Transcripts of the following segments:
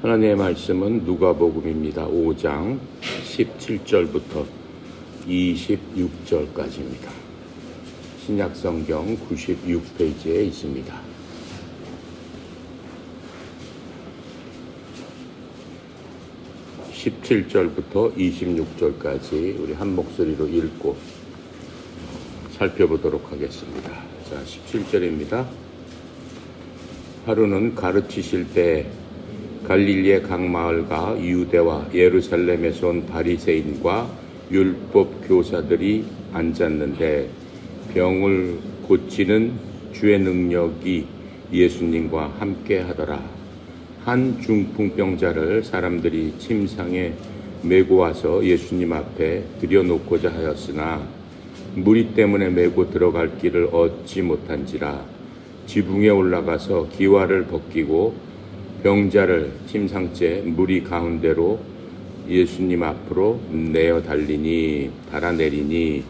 하나님의 말씀은 누가복음입니다. 5장 17절부터 26절까지입니다. 신약성경 96페이지에 있습니다. (17절부터) (26절까지) 우리 한 목소리로 읽고 살펴보도록 하겠습니다. 자, 17절입니다. 하루는 가르치실 때 갈릴리의 각 마을과 유대와 예루살렘에서 온 바리새인과 율법 교사들이 앉았는데 병을 고치는 주의 능력이 예수님과 함께 하더라. 한 중풍병자를 사람들이 침상에 메고 와서 예수님 앞에 들여놓고자 하였으나 무리 때문에 메고 들어갈 길을 얻지 못한지라 지붕에 올라가서 기와를 벗기고 병자를 침상째 무리 가운데로 예수님 앞으로 달아내리니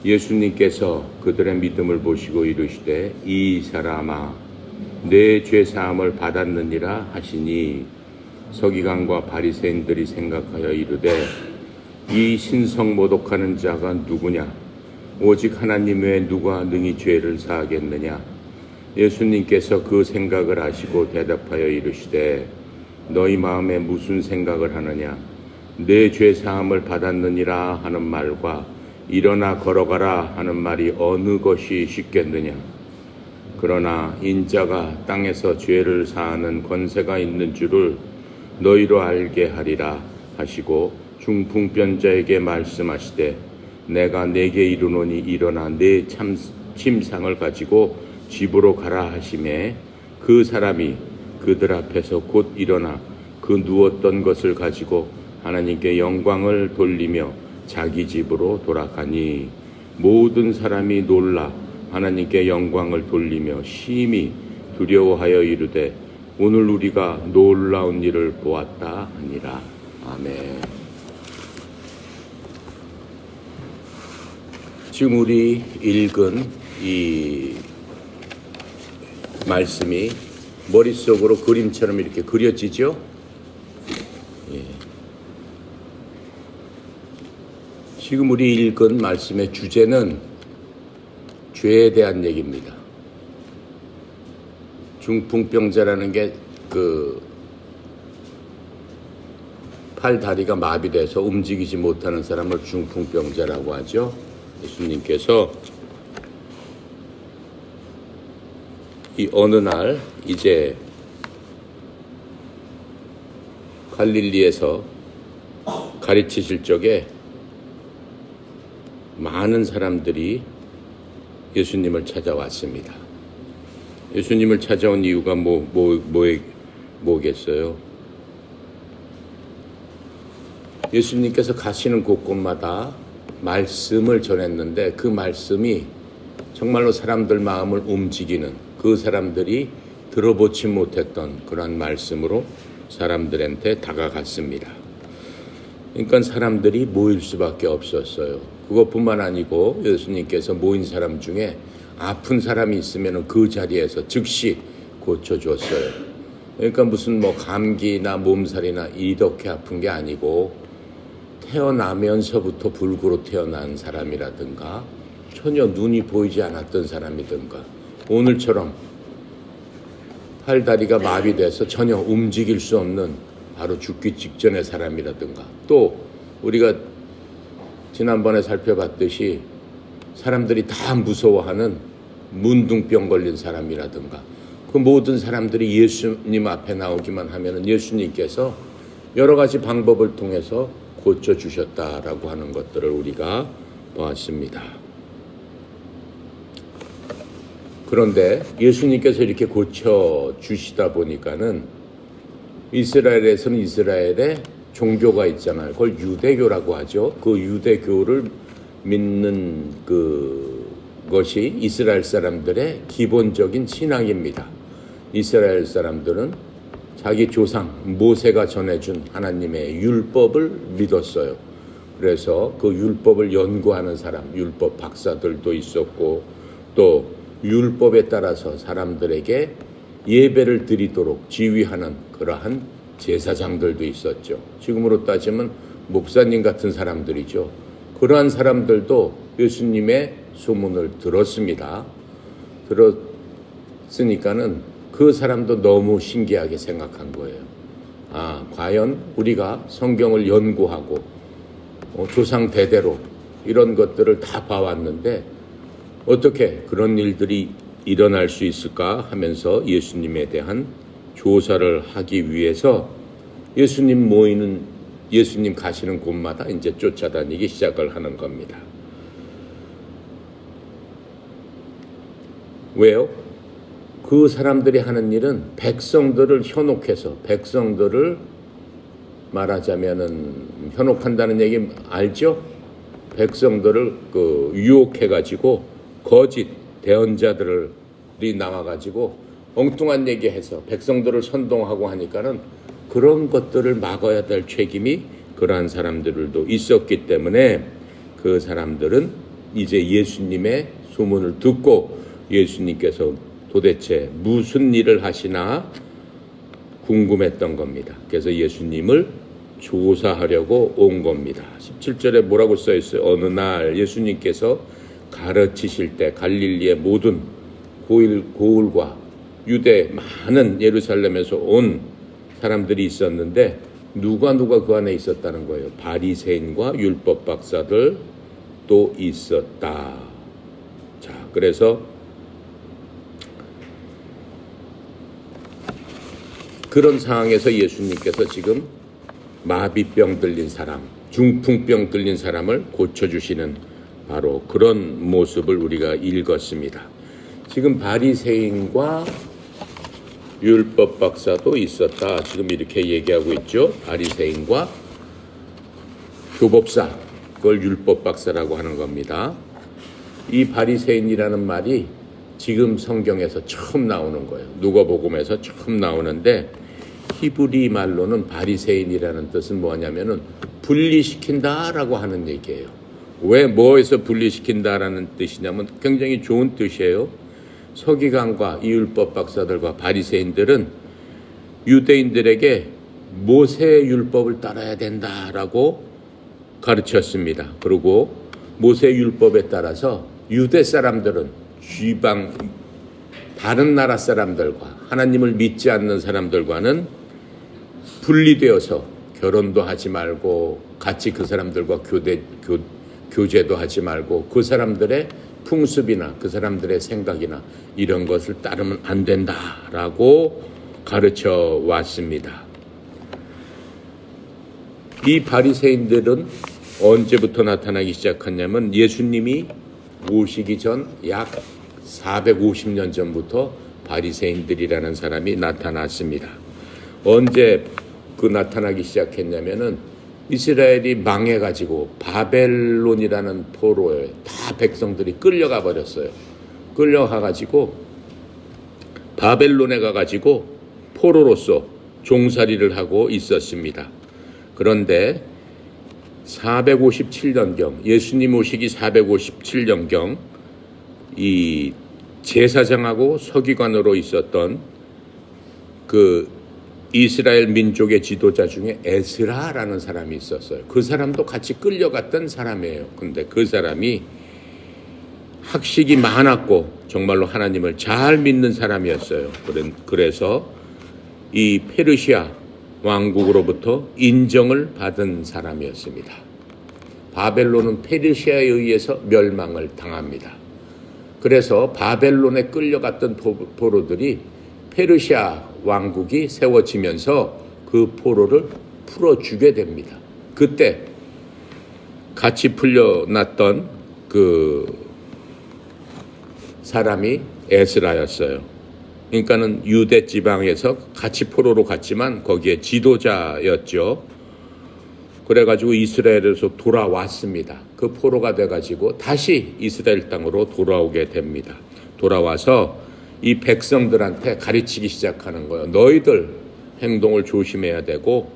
예수님께서 그들의 믿음을 보시고 이르시되 이 사람아 내 죄사함을 받았느니라 하시니 서기관과 바리새인들이 생각하여 이르되 이 신성 모독하는 자가 누구냐 오직 하나님 외에 누가 능히 죄를 사하겠느냐. 예수님께서 그 생각을 아시고 대답하여 이르시되 너희 마음에 무슨 생각을 하느냐 내 죄사함을 받았느니라 하는 말과 일어나 걸어가라 하는 말이 어느 것이 쉽겠느냐. 그러나 인자가 땅에서 죄를 사하는 권세가 있는 줄을 너희로 알게 하리라 하시고 중풍병자에게 말씀하시되 내가 네게 이르노니 일어나 네 침상을 가지고 집으로 가라 하시매 그 사람이 그들 앞에서 곧 일어나 그 누웠던 것을 가지고 하나님께 영광을 돌리며 자기 집으로 돌아가니 모든 사람이 놀라 하나님께 영광을 돌리며 심히 두려워하여 이르되 오늘 우리가 놀라운 일을 보았다 하니라. 아멘. 지금 우리 읽은 이 말씀이 머릿속으로 그림처럼 이렇게 그려지죠? 예. 지금 우리 읽은 말씀의 주제는 죄에 대한 얘기입니다. 중풍병자라는 게 팔 다리가 마비돼서 움직이지 못하는 사람을 중풍병자라고 하죠. 예수님께서 이 어느 날 이제 갈릴리에서 가르치실 적에 많은 사람들이 예수님을 찾아왔습니다. 예수님을 찾아온 이유가 뭐겠어요? 예수님께서 가시는 곳곳마다 말씀을 전했는데 그 말씀이 정말로 사람들 마음을 움직이는 그 사람들이 들어보지 못했던 그런 말씀으로 사람들한테 다가갔습니다. 그러니까 사람들이 모일 수밖에 없었어요. 그것뿐만 아니고 예수님께서 모인 사람 중에 아픈 사람이 있으면 그 자리에서 즉시 고쳐줬어요. 그러니까 무슨 감기나 몸살이나 이렇게 아픈 게 아니고 태어나면서부터 불구로 태어난 사람이라든가 전혀 눈이 보이지 않았던 사람이든가 오늘처럼 팔다리가 마비돼서 전혀 움직일 수 없는 바로 죽기 직전의 사람이라든가 또 우리가 지난번에 살펴봤듯이 사람들이 다 무서워하는 문둥병 걸린 사람이라든가 그 모든 사람들이 예수님 앞에 나오기만 하면 예수님께서 여러 가지 방법을 통해서 고쳐주셨다라고 하는 것들을 우리가 보았습니다. 그런데 예수님께서 이렇게 고쳐주시다 보니까는 이스라엘에서는 이스라엘의 종교가 있잖아요. 그걸 유대교라고 하죠. 그 유대교를 믿는 것이 이스라엘 사람들의 기본적인 신앙입니다. 이스라엘 사람들은 자기 조상 모세가 전해준 하나님의 율법을 믿었어요. 그래서 그 율법을 연구하는 사람, 율법 박사들도 있었고 또 율법에 따라서 사람들에게 예배를 드리도록 지휘하는 그러한 제사장들도 있었죠. 지금으로 따지면 목사님 같은 사람들이죠. 그러한 사람들도 예수님의 소문을 들었습니다. 들었으니까는 그 사람도 너무 신기하게 생각한 거예요. 아, 과연 우리가 성경을 연구하고 조상 대대로 이런 것들을 다 봐왔는데 어떻게 그런 일들이 일어날 수 있을까 하면서 예수님에 대한 조사를 하기 위해서 예수님 가시는 곳마다 이제 쫓아다니기 시작을 하는 겁니다. 왜요? 그 사람들이 하는 일은 백성들을 현혹해서, 백성들을 말하자면은 현혹한다는 얘기 알죠? 백성들을 유혹해가지고 거짓 대언자들이 나와가지고 엉뚱한 얘기해서 백성들을 선동하고 하니까는 그런 것들을 막아야 될 책임이 그러한 사람들도 있었기 때문에 그 사람들은 이제 예수님의 소문을 듣고 예수님께서 도대체 무슨 일을 하시나 궁금했던 겁니다. 그래서 예수님을 조사하려고 온 겁니다. 17절에 뭐라고 써 있어요? 어느 날 예수님께서 가르치실 때 갈릴리의 모든 고을과 유대 많은 예루살렘에서 온 사람들이 있었는데 누가 그 안에 있었다는 거예요. 바리새인과 율법 박사들도 있었다. 자, 그래서 그런 상황에서 예수님께서 지금 마비병 들린 사람, 중풍병 들린 사람을 고쳐주시는 바로 그런 모습을 우리가 읽었습니다. 지금 바리새인과 율법 박사도 있었다. 지금 이렇게 얘기하고 있죠. 바리새인과 교법사, 그걸 율법 박사라고 하는 겁니다. 이 바리새인이라는 말이 지금 성경에서 처음 나오는 거예요. 누가복음에서 처음 나오는데 히브리 말로는 바리새인이라는 뜻은 뭐냐면은 분리시킨다라고 하는 얘기예요. 왜 뭐에서 분리시킨다라는 뜻이냐면 굉장히 좋은 뜻이에요. 서기관과 이 율법 박사들과 바리새인들은 유대인들에게 모세의 율법을 따라야 된다라고 가르쳤습니다. 그리고 모세의 율법에 따라서 유대 사람들은 지방 다른 나라 사람들과 하나님을 믿지 않는 사람들과는 분리되어서 결혼도 하지 말고 같이 그 사람들과 교제도 하지 말고 그 사람들의 풍습이나 그 사람들의 생각이나 이런 것을 따르면 안 된다라고 가르쳐 왔습니다. 이 바리새인들은 언제부터 나타나기 시작했냐면 예수님이 오시기 전 약 450년 전부터 바리새인들이라는 사람이 나타났습니다. 언제 나타나기 시작했냐면은 이스라엘이 망해가지고 바벨론이라는 포로에 다 백성들이 끌려가 버렸어요. 끌려가가지고 바벨론에 가가지고 포로로서 종살이를 하고 있었습니다. 그런데 457년경 예수님 오시기 457년경 이 제사장하고 서기관으로 있었던 그 이스라엘 민족의 지도자 중에 에스라라는 사람이 있었어요. 그 사람도 같이 끌려갔던 사람이에요. 근데 그 사람이 학식이 많았고 정말로 하나님을 잘 믿는 사람이었어요. 그래서 이 페르시아 왕국으로부터 인정을 받은 사람이었습니다. 바벨론은 페르시아에 의해서 멸망을 당합니다. 그래서 바벨론에 끌려갔던 포로들이 페르시아 왕국이 세워지면서 그 포로를 풀어주게 됩니다. 그때 같이 풀려났던 그 사람이 에스라였어요. 그러니까는 유대 지방에서 같이 포로로 갔지만 거기에 지도자였죠. 그래가지고 이스라엘에서 돌아왔습니다. 그 포로가 돼가지고 다시 이스라엘 땅으로 돌아오게 됩니다. 돌아와서 이 백성들한테 가르치기 시작하는 거예요. 너희들 행동을 조심해야 되고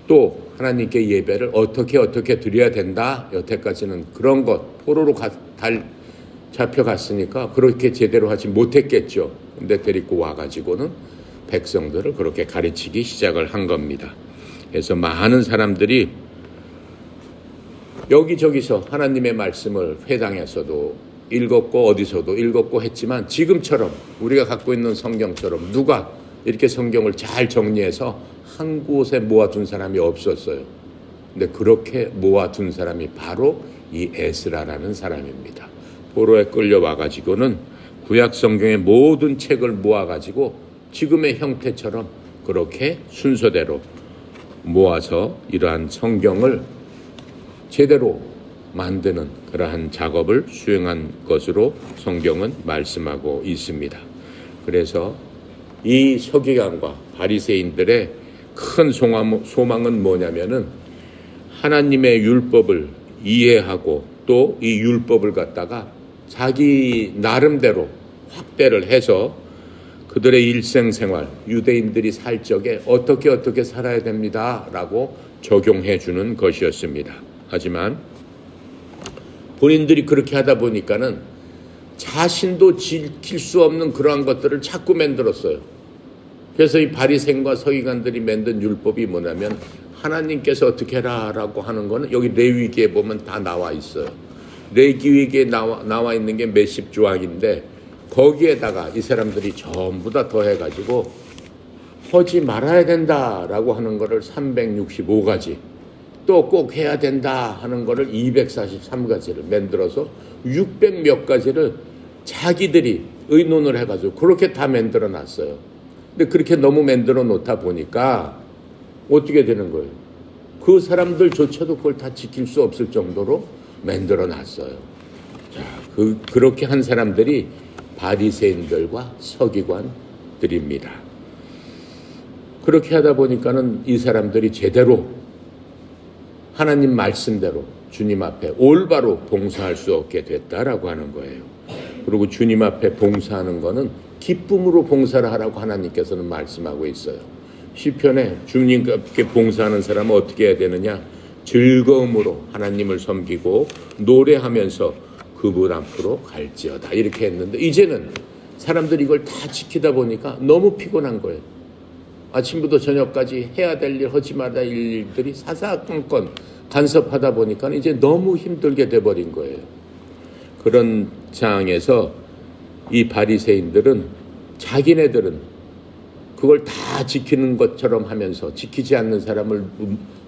또 하나님께 예배를 어떻게 드려야 된다. 여태까지는 그런 것 포로로 잡혀갔으니까 그렇게 제대로 하지 못했겠죠. 근데 데리고 와가지고는 백성들을 그렇게 가르치기 시작을 한 겁니다. 그래서 많은 사람들이 여기저기서 하나님의 말씀을 회당에서도 읽었고 어디서도 읽었고 했지만 지금처럼 우리가 갖고 있는 성경처럼 누가 이렇게 성경을 잘 정리해서 한 곳에 모아둔 사람이 없었어요. 근데 그렇게 모아둔 사람이 바로 이 에스라라는 사람입니다. 포로에 끌려와가지고는 구약 성경의 모든 책을 모아가지고 지금의 형태처럼 그렇게 순서대로 모아서 이러한 성경을 제대로 만드는 그러한 작업을 수행한 것으로 성경은 말씀하고 있습니다. 그래서 이 서기관과 바리새인들의 큰 소망은 뭐냐면은 하나님의 율법을 이해하고 또 이 율법을 갖다가 자기 나름대로 확대를 해서 그들의 일생생활, 유대인들이 살 적에 어떻게 살아야 됩니다라고 적용해 주는 것이었습니다. 하지만 본인들이 그렇게 하다 보니까는 자신도 지킬 수 없는 그러한 것들을 자꾸 만들었어요. 그래서 이 바리새인과 서기관들이 만든 율법이 뭐냐면 하나님께서 어떻게 해라라고 하는 거는 여기 레위기에 보면 다 나와 있어요. 레위기에 나와 있는 게 몇십 조항인데 거기에다가 이 사람들이 전부 다 더해가지고 하지 말아야 된다라고 하는 거를 365가지 또 꼭 해야 된다 하는 거를 243가지를 만들어서 600 몇 가지를 자기들이 의논을 해가지고 그렇게 다 만들어 놨어요. 근데 그렇게 너무 만들어 놓다 보니까 어떻게 되는 거예요? 그 사람들조차도 그걸 다 지킬 수 없을 정도로 만들어 놨어요. 자, 그렇게 한 사람들이 바리새인들과 서기관들입니다. 그렇게 하다 보니까는 이 사람들이 제대로 하나님 말씀대로 주님 앞에 올바로 봉사할 수 없게 됐다라고 하는 거예요. 그리고 주님 앞에 봉사하는 거는 기쁨으로 봉사를 하라고 하나님께서는 말씀하고 있어요. 시편에 주님께 봉사하는 사람은 어떻게 해야 되느냐? 즐거움으로 하나님을 섬기고 노래하면서 그분 앞으로 갈지어다 이렇게 했는데 이제는 사람들이 이걸 다 지키다 보니까 너무 피곤한 거예요. 아침부터 저녁까지 해야 될 일 하지 말아야 할 일들이 사사건건 간섭하다 보니까 이제 너무 힘들게 돼버린 거예요. 그런 상황에서 이 바리새인들은 자기네들은 그걸 다 지키는 것처럼 하면서 지키지 않는 사람을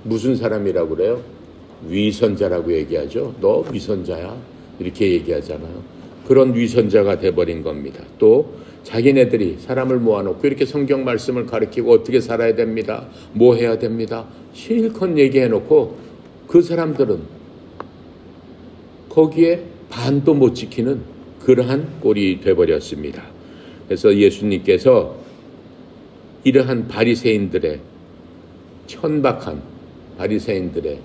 무슨 사람이라고 그래요? 위선자라고 얘기하죠. 너 위선자야 이렇게 얘기하잖아요. 그런 위선자가 돼버린 겁니다. 또 자기네들이 사람을 모아놓고 이렇게 성경 말씀을 가르치고 어떻게 살아야 됩니다. 뭐 해야 됩니다. 실컷 얘기해놓고 그 사람들은 거기에 반도 못 지키는 그러한 꼴이 돼버렸습니다. 그래서 예수님께서 이러한 바리새인들의 천박한 바리새인들의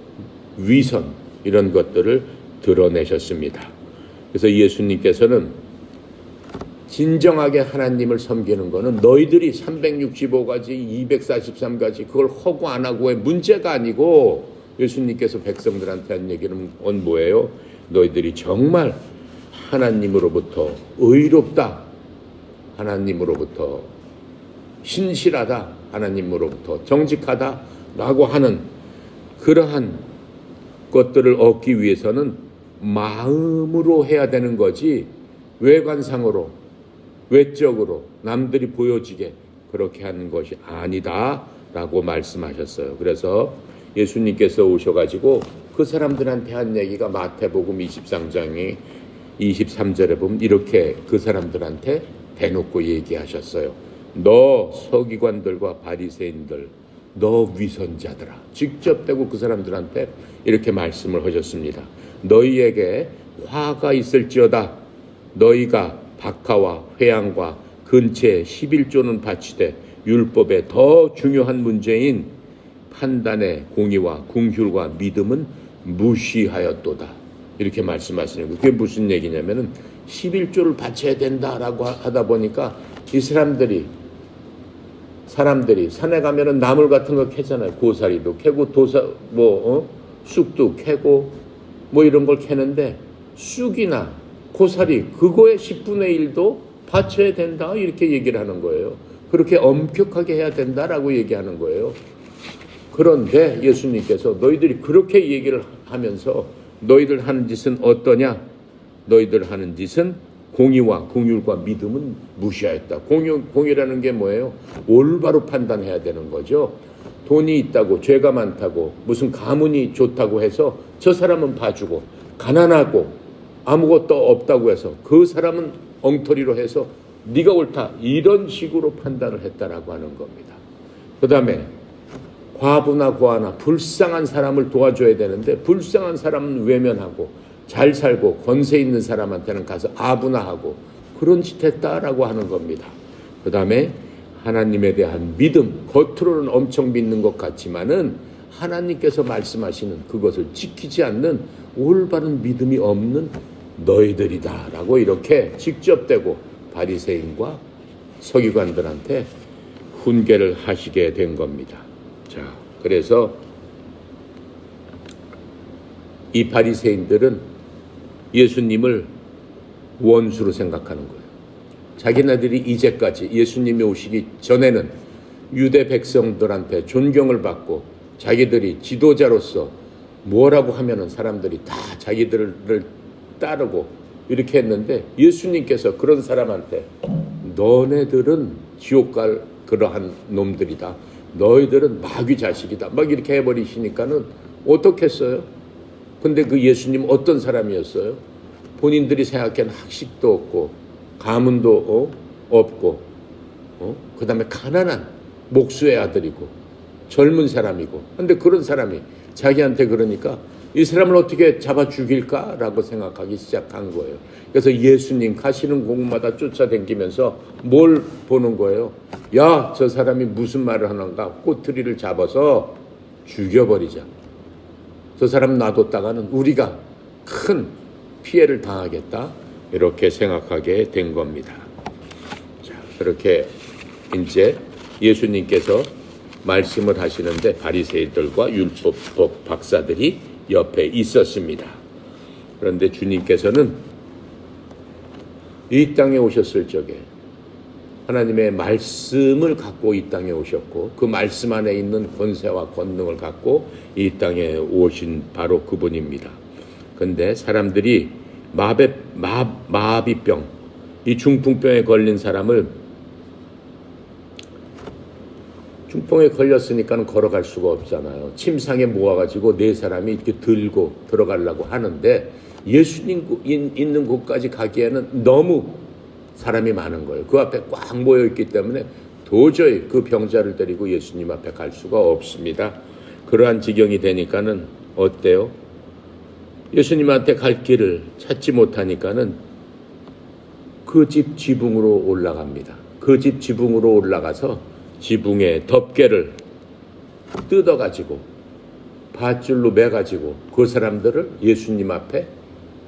위선 이런 것들을 드러내셨습니다. 그래서 예수님께서는 진정하게 하나님을 섬기는 것은 너희들이 365가지 243가지 그걸 하고 안 하고의 문제가 아니고 예수님께서 백성들한테 한 얘기는 뭐예요? 너희들이 정말 하나님으로부터 의롭다, 하나님으로부터 신실하다, 하나님으로부터 정직하다라고 하는 그러한 것들을 얻기 위해서는 마음으로 해야 되는 거지 외관상으로 외적으로 남들이 보여지게 그렇게 하는 것이 아니다라고 말씀하셨어요. 그래서 예수님께서 오셔가지고 그 사람들한테 한 얘기가 마태복음 23장의 23절에 보면 이렇게 그 사람들한테 대놓고 얘기하셨어요. 너 서기관들과 바리새인들, 너 위선자들아. 직접 대고 그 사람들한테 이렇게 말씀을 하셨습니다. 너희에게 화가 있을지어다. 너희가 박하와 회양과 근체 11조는 바치되 율법의 더 중요한 문제인 판단의 공의와 긍휼과 믿음은 무시하였도다. 이렇게 말씀하시는 거예요. 그게 무슨 얘기냐면은 11조를 바쳐야 된다라고 하다 보니까 이 사람들이 산에 가면은 나물 같은 거 캐잖아요. 고사리도 캐고 쑥도 캐고 뭐 이런 걸 캐는데 쑥이나 고사리 그거의 10분의 1도 바쳐야 된다 이렇게 얘기를 하는 거예요. 그렇게 엄격하게 해야 된다라고 얘기하는 거예요. 그런데 예수님께서 너희들이 그렇게 얘기를 하면서 너희들 하는 짓은 어떠냐? 너희들 하는 짓은 공의와 긍휼과 믿음은 무시하였다. 공의라는 게 뭐예요? 올바로 판단해야 되는 거죠. 돈이 있다고, 죄가 많다고, 무슨 가문이 좋다고 해서 저 사람은 봐주고, 가난하고 아무것도 없다고 해서 그 사람은 엉터리로 해서 네가 옳다, 이런 식으로 판단을 했다라고 하는 겁니다. 그 다음에 과부나 고아나 불쌍한 사람을 도와줘야 되는데 불쌍한 사람은 외면하고 잘 살고 권세 있는 사람한테는 가서 아부나 하고 그런 짓 했다라고 하는 겁니다. 그 다음에 하나님에 대한 믿음, 겉으로는 엄청 믿는 것 같지만은 하나님께서 말씀하시는 그것을 지키지 않는 올바른 믿음이 없는 너희들이다 라고 이렇게 직접 대고 바리새인과 서기관들한테 훈계를 하시게 된 겁니다. 자, 그래서 이 바리새인들은 예수님을 원수로 생각하는 거예요. 자기네들이 이제까지 예수님이 오시기 전에는 유대 백성들한테 존경을 받고 자기들이 지도자로서 뭐라고 하면은 사람들이 다 자기들을 따르고 이렇게 했는데 예수님께서 그런 사람한테 너네들은 지옥 갈 그러한 놈들이다. 너희들은 마귀 자식이다. 막 이렇게 해버리시니까는 어떻겠어요? 근데 그 예수님 어떤 사람이었어요? 본인들이 생각한 학식도 없고 가문도 없고 그 다음에 가난한 목수의 아들이고 젊은 사람이고 근데 그런 사람이 자기한테 그러니까 이 사람을 어떻게 잡아 죽일까라고 생각하기 시작한 거예요. 그래서 예수님 가시는 곳마다 쫓아다니면서 뭘 보는 거예요? 야, 저 사람이 무슨 말을 하는가? 꼬투리를 잡아서 죽여버리자. 저 사람 놔뒀다가는 우리가 큰 피해를 당하겠다. 이렇게 생각하게 된 겁니다. 자, 그렇게 이제 예수님께서 말씀을 하시는데 바리새인들과 율법 박사들이 옆에 있었습니다. 그런데 주님께서는 이 땅에 오셨을 적에 하나님의 말씀을 갖고 이 땅에 오셨고 그 말씀 안에 있는 권세와 권능을 갖고 이 땅에 오신 바로 그분입니다. 그런데 사람들이 마비병, 이 중풍병에 걸린 사람을 중풍에 걸렸으니까 걸어갈 수가 없잖아요. 침상에 모아가지고 네 사람이 이렇게 들고 들어가려고 하는데 예수님 있는 곳까지 가기에는 너무 사람이 많은 거예요. 그 앞에 꽉 모여있기 때문에 도저히 그 병자를 데리고 예수님 앞에 갈 수가 없습니다. 그러한 지경이 되니까는 어때요? 예수님한테 갈 길을 찾지 못하니까는 그 집 지붕으로 올라갑니다. 그 집 지붕으로 올라가서 지붕의 덮개를 뜯어가지고 밧줄로 매가지고 그 사람들을 예수님 앞에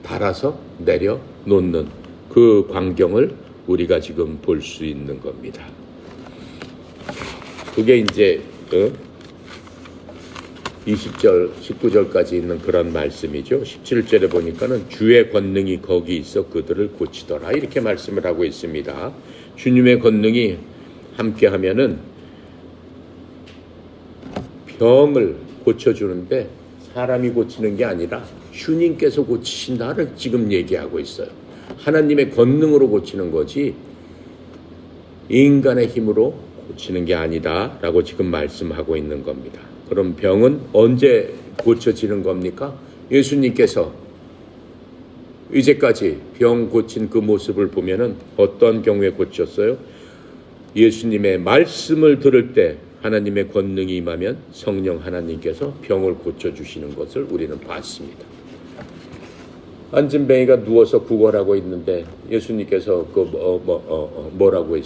달아서 내려놓는 그 광경을 우리가 지금 볼 수 있는 겁니다. 그게 이제 20절, 19절까지 있는 그런 말씀이죠. 17절에 보니까는 주의 권능이 거기 있어 그들을 고치더라 이렇게 말씀을 하고 있습니다. 주님의 권능이 함께 하면은 병을 고쳐주는데 사람이 고치는 게 아니라 주님께서 고치신다를 지금 얘기하고 있어요. 하나님의 권능으로 고치는 거지 인간의 힘으로 고치는 게 아니다 라고 지금 말씀하고 있는 겁니다. 그럼 병은 언제 고쳐지는 겁니까? 예수님께서 이제까지 병 고친 그 모습을 보면은 어떤 경우에 고쳤어요? 예수님의 말씀을 들을 때 하나님의 권능이 임하면 성령 하나님께서 병을 고쳐주시는 것을 우리는 봤습니다. 안진뱅이가 누워서 구걸하고 있는데 예수님께서 뭐라고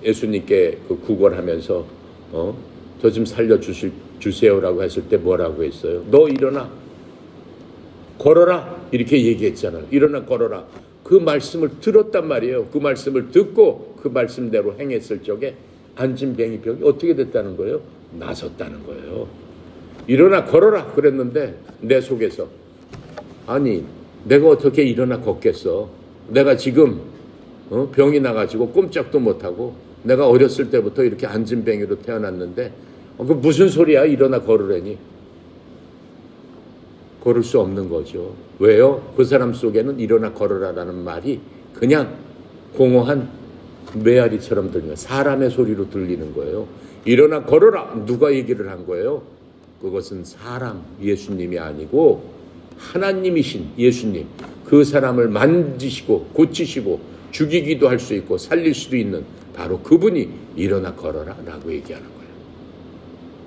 예수님께 그 구걸하면서 저 좀 살려주세요라고 했을 때 뭐라고 했어요? 너 일어나 걸어라 이렇게 얘기했잖아요. 일어나 걸어라. 그 말씀을 들었단 말이에요. 그 말씀을 듣고 그 말씀대로 행했을 적에 안진뱅이 병이 어떻게 됐다는 거예요? 나섰다는 거예요. 일어나 걸어라 그랬는데 내 속에서 아니 내가 어떻게 일어나 걷겠어. 내가 지금 병이 나가지고 꼼짝도 못하고 내가 어렸을 때부터 이렇게 안진뱅이로 태어났는데 그 무슨 소리야? 일어나 걸으라니. 걸을 수 없는 거죠. 왜요? 그 사람 속에는 일어나 걸으라라는 말이 그냥 공허한 메아리처럼 들리는, 사람의 소리로 들리는 거예요. 일어나 걸어라. 누가 얘기를 한 거예요? 그것은 사람, 예수님이 아니고 하나님이신 예수님. 그 사람을 만지시고 고치시고 죽이기도 할 수 있고 살릴 수도 있는 바로 그분이 일어나 걸어라 라고 얘기하는 거예요.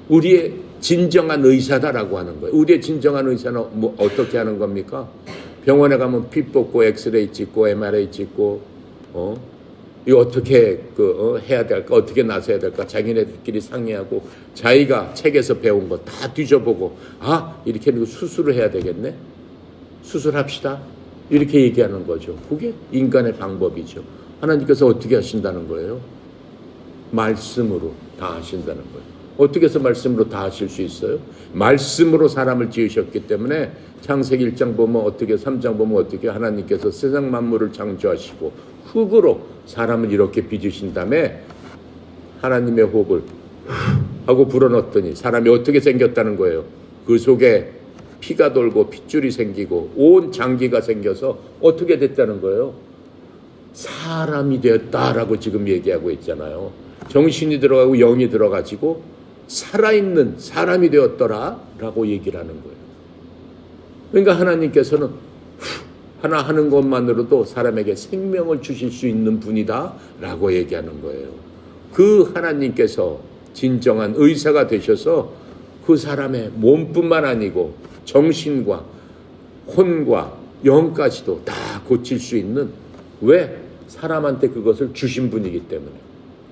우리의 진정한 의사다라고 하는 거예요. 우리의 진정한 의사는 뭐 어떻게 하는 겁니까? 병원에 가면 피 뽑고 엑스레이 찍고 MRI 찍고 이거 어떻게 해야 될까? 어떻게 나서야 될까? 자기네들끼리 상의하고 자기가 책에서 배운 거 다 뒤져보고 이렇게 수술을 해야 되겠네? 수술합시다. 이렇게 얘기하는 거죠. 그게 인간의 방법이죠. 하나님께서 어떻게 하신다는 거예요? 말씀으로 다 하신다는 거예요. 어떻게 해서 말씀으로 다 하실 수 있어요? 말씀으로 사람을 지으셨기 때문에 창세기 1장 보면 어떻게 3장 보면 어떻게 하나님께서 세상 만물을 창조하시고 흙으로 사람을 이렇게 빚으신 다음에 하나님의 호흡을 하고 불어넣었더니 사람이 어떻게 생겼다는 거예요? 그 속에 피가 돌고 핏줄이 생기고 온 장기가 생겨서 어떻게 됐다는 거예요? 사람이 되었다라고 지금 얘기하고 있잖아요. 정신이 들어가고 영이 들어가지고 살아있는 사람이 되었더라 라고 얘기를 하는 거예요. 그러니까 하나님께서는 하나 하는 것만으로도 사람에게 생명을 주실 수 있는 분이다 라고 얘기하는 거예요. 그 하나님께서 진정한 의사가 되셔서 그 사람의 몸뿐만 아니고 정신과 혼과 영까지도 다 고칠 수 있는, 왜? 사람한테 그것을 주신 분이기 때문에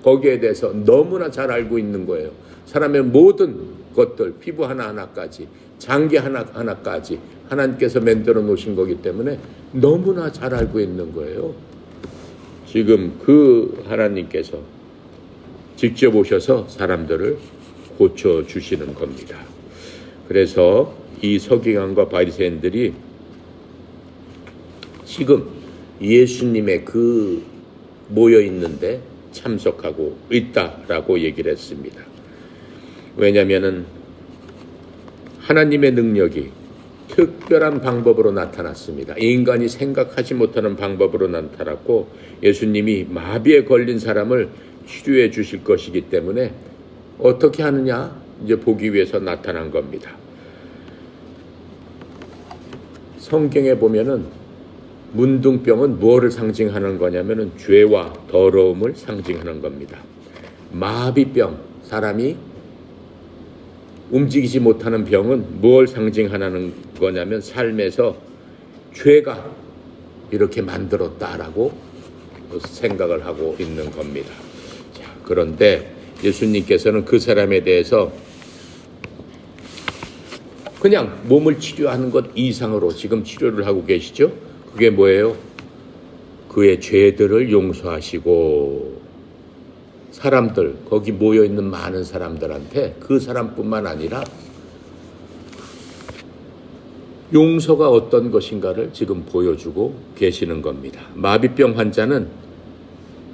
거기에 대해서 너무나 잘 알고 있는 거예요. 사람의 모든 것들, 피부 하나하나까지, 장기 하나하나까지 하나님께서 만들어 놓으신 거기 때문에 너무나 잘 알고 있는 거예요. 지금 그 하나님께서 직접 오셔서 사람들을 고쳐주시는 겁니다. 그래서 이 서기관과 바리새인들이 지금 예수님의 그 모여 있는데 참석하고 있다라고 얘기를 했습니다. 왜냐하면은 하나님의 능력이 특별한 방법으로 나타났습니다. 인간이 생각하지 못하는 방법으로 나타났고 예수님이 마비에 걸린 사람을 치료해 주실 것이기 때문에 어떻게 하느냐 이제 보기 위해서 나타난 겁니다. 성경에 보면은 문둥병은 무엇을 상징하는 거냐면은 죄와 더러움을 상징하는 겁니다. 마비병, 사람이 움직이지 못하는 병은 무엇을 상징하는 거냐면 삶에서 죄가 이렇게 만들었다라고 생각을 하고 있는 겁니다. 자, 그런데 예수님께서는 그 사람에 대해서 그냥 몸을 치료하는 것 이상으로 지금 치료를 하고 계시죠? 그게 뭐예요? 그의 죄들을 용서하시고 사람들, 거기 모여있는 많은 사람들한테 그 사람뿐만 아니라 용서가 어떤 것인가를 지금 보여주고 계시는 겁니다. 마비병 환자는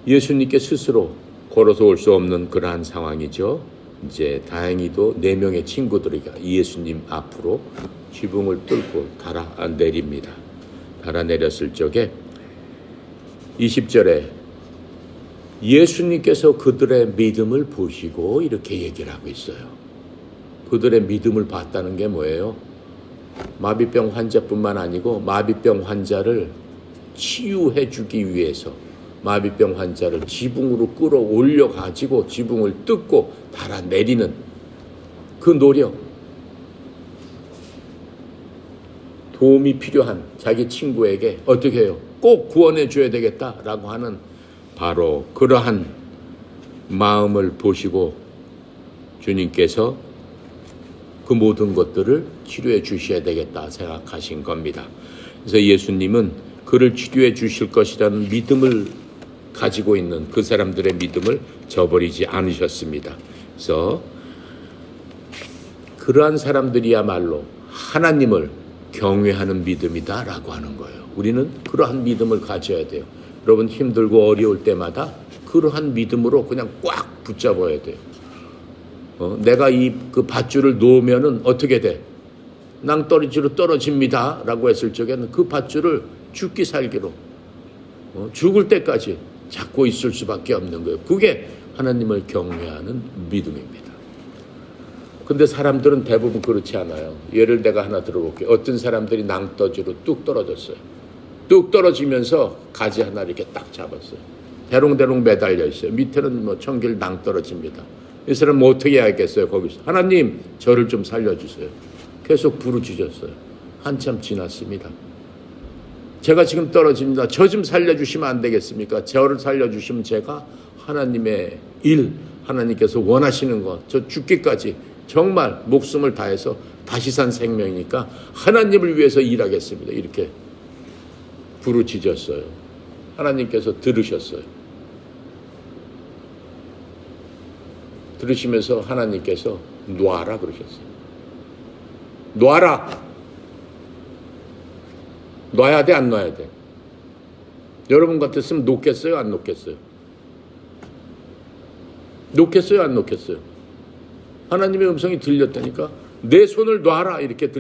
예수님께 스스로 걸어서 올 수 없는 그러한 상황이죠. 이제 다행히도 4명의 친구들이 예수님 앞으로 지붕을 뚫고 달아내립니다. 달아내렸을 적에 20절에 예수님께서 그들의 믿음을 보시고 이렇게 얘기를 하고 있어요. 그들의 믿음을 봤다는 게 뭐예요? 마비병 환자뿐만 아니고 마비병 환자를 치유해 주기 위해서 마비병 환자를 지붕으로 끌어올려 가지고 지붕을 뜯고 달아내리는 그 노력, 도움이 필요한 자기 친구에게 어떻게 해요? 꼭 구원해 줘야 되겠다라고 하는 바로 그러한 마음을 보시고 주님께서 그 모든 것들을 치료해 주셔야 되겠다 생각하신 겁니다. 그래서 예수님은 그를 치료해 주실 것이라는 믿음을 가지고 있는 그 사람들의 믿음을 저버리지 않으셨습니다. 그래서 그러한 사람들이야말로 하나님을 경외하는 믿음이다라고 하는 거예요. 우리는 그러한 믿음을 가져야 돼요. 여러분 힘들고 어려울 때마다 그러한 믿음으로 그냥 꽉 붙잡아야 돼요. 내가 그 밧줄을 놓으면은 어떻게 돼? 낭떠러지로 떨어집니다 라고 했을 적에는 그 밧줄을 죽기 살기로 죽을 때까지 잡고 있을 수밖에 없는 거예요. 그게 하나님을 경외하는 믿음입니다. 근데 사람들은 대부분 그렇지 않아요. 예를 내가 하나 들어볼게요. 어떤 사람들이 낭떠러지로 뚝 떨어졌어요. 뚝 떨어지면서 가지 하나 이렇게 딱 잡았어요. 대롱대롱 매달려 있어요. 밑에는 뭐 청길 낭떠러집니다. 이 사람 뭐 어떻게 해야겠어요? 거기서 하나님 저를 좀 살려주세요. 계속 부르짖었어요. 한참 지났습니다. 제가 지금 떨어집니다. 저 좀 살려주시면 안 되겠습니까? 저를 살려주시면 제가 하나님의 일, 하나님께서 원하시는 것, 저 죽기까지 정말 목숨을 다해서 다시 산 생명이니까 하나님을 위해서 일하겠습니다. 이렇게 부르짖었어요. 하나님께서 들으셨어요. 들으시면서 하나님께서 놔라 그러셨어요. 놔라. 놔야 돼, 안 놔야 돼? 여러분 같았으면 놓겠어요, 안 놓겠어요? 놓겠어요, 안 놓겠어요? 하나님의 음성이 들렸다니까 내 손을 놔라 이렇게